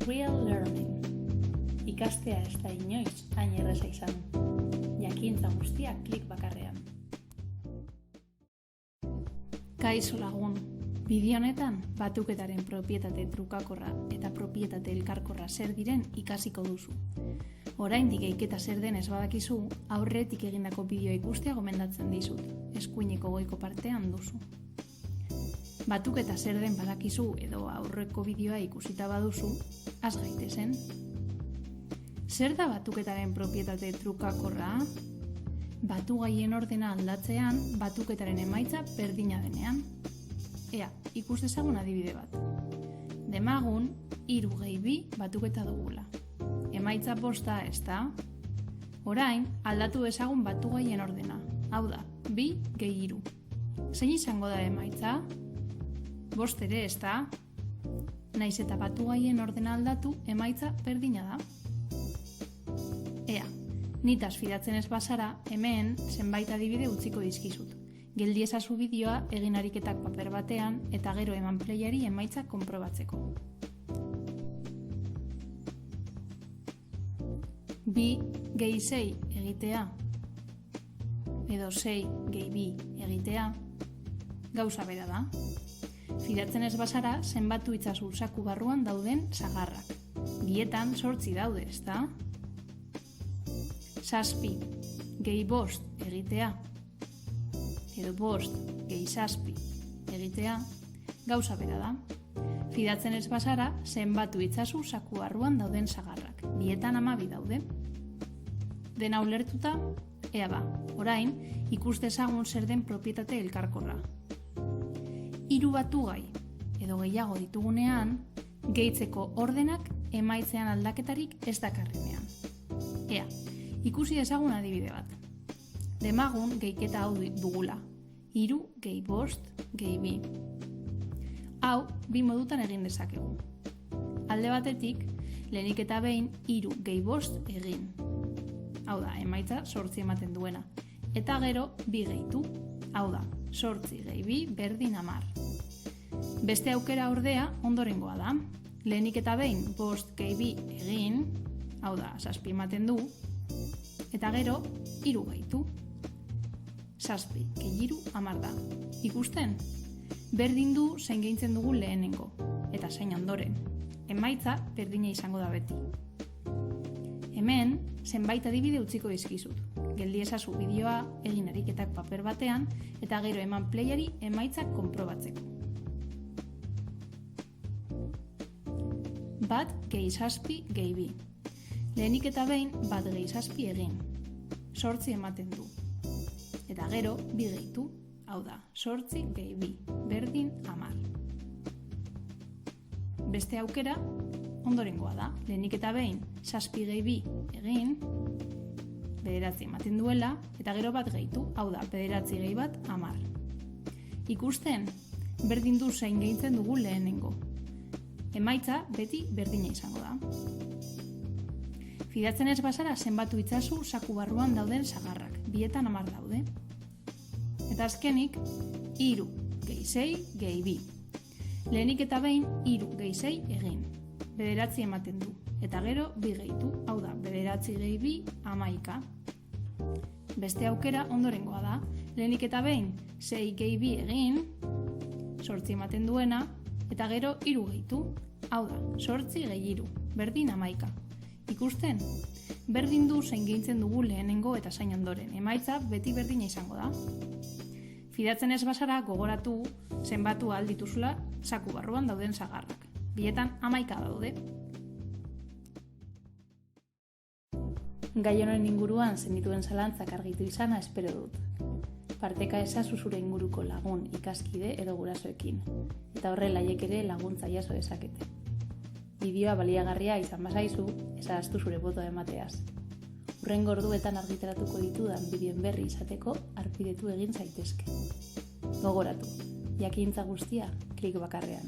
Real learning. Ikastea ez da inoiz hain erraza izan. Jakintza guztiak klik bakarrean. Kaixo lagun. Bideo honetan batuketaren propietate trukakorra eta propietate elkarkorra zer diren ikasiko duzu. Oraindik eiketa zer den ez badakizu, aurretik egindako bideoa ikustea gomendatzen dizut. Eskuineko goiko partean duzu. Batuketa zer den badakizu edo aurreko bideoa ikusita baduzu, has gaitezen. Zer da batuketaren propietate trukakorra? Batugaien ordena aldatzean, batuketaren emaitza berdina denean. Ea, ikus dezagun adibide bat. Demagun, 3 gehi 2 batuketa dugula. Emaitza 5 ez da? Orain, aldatu dezagun batugaien ordena. Hau da, 2 gehi 3. Zein izango da emaitza? 5 ere ez da? Naiz eta batugaien ordena aldatu, emaitza berdina da. Ea, nitaz fidatzen ez bazara, hemen zenbait adibide utziko dizkizut. Geldi ezazu bideoa egin ariketak paper batean eta gero eman playari emaitza konprobatzeko. 2 gehi 6 egitea edo 6 gehi 2 egitea gauza bera da. Fidatzen ez bazara zenbatu itzazu saku barruan dauden sagarrak. Bietan 8 daude, ezta? 7 gehi 5 egitea edo 5 gehi 7 egitea gauza bera da. Fidatzen ez bazara zenbatu itzazu saku barruan dauden sagarrak. Bietan 12 daude. Dena ulertuta, ea ba, orain ikus dezagun zer den propietate elkarkorra. 3 batugai edo gehiago ditugunean, gehitzeko ordenak emaitzean aldaketarik ez dakarrenean. Ea, ikusi dezagun adibide bat. Demagun gehiketa hau dugula. 3 gehi 5 gehi 2. Hau, 2 modutan egin dezakegu. Alde batetik, lehenik eta behin 3 gehi 5 egin. Hau da, emaitza 8 ematen duena. Eta gero 2 gehitu. Hau da, 8 gehi 2 berdin 10. Beste aukera ordea ondorengoa da. Lehenik eta behin 5 gehi 2 egin, hau da, 7 ematen du, eta gero 3 gehitu. 7 gehi 3 10 da. Ikusten? Berdin du zein gehitzen dugu lehenengo, eta zein ondoren. Emaitza berdina izango da beti. Hemen, zenbait adibide utziko dizkizut. Geldi ezazu bideoa egin ariketak paper batean, eta gero eman playari emaitzak konprobatzeko. 1 gehi 7 gehi 2. Lehenik eta behin 1 gehi 7 egin. 8 ematen du. Eta gero 2 gehitu. Hau da, 8 gehi 2 berdin 10. Beste aukera ondorengoa da. Lehenik eta behin 7 gehi 2 egin, 9 ematen duela, eta gero 1 gehitu. Hau da, 9 gehi 1 10. Ikusten, berdin du zein gehitzen dugu lehenengo. Emaitza beti berdina izango da. Fidatzen ez bazara zenbatu itzazu saku barruan dauden sagarrak. Bietan 10 daude. Eta azkenik, 3 gehi 6 gehi 2. Lehenik eta behin 3 gehi 6 egin. 9 ematen du. Eta gero 2 gehitu. Hau da, 9 gehi 2 11. Beste aukera ondorengoa da. Lehenik eta behin 6 gehi 2 egin, 8 ematen duena, eta gero 3 gehitu. Hau da, 8 gehi 3 berdin 11. Ikusten? Berdin du zein gehitzen dugu lehenengo eta zein ondoren. Emaitza beti berdina izango da. Fidatzen ez bazara gogoratu zenbatu ahal dituzula saku barruan dauden sagarrak. Bietan 11 daude. Gai honen inguruan zenituen zalantzak argitu izana espero dut. Parteka ezazu zure inguruko lagun, ikaskide edo gurasoekin. Eta horrela haiek ere laguntza jaso dezakete. Bideoa baliagarria izan bazaizu, ezaztu zure botoa emateaz. Hurrengo orduetan argitaratuko ditudan bideoen berri izateko harpidetu egin zaitezke. Gogoratu, jakintza guztia klik bakarrean.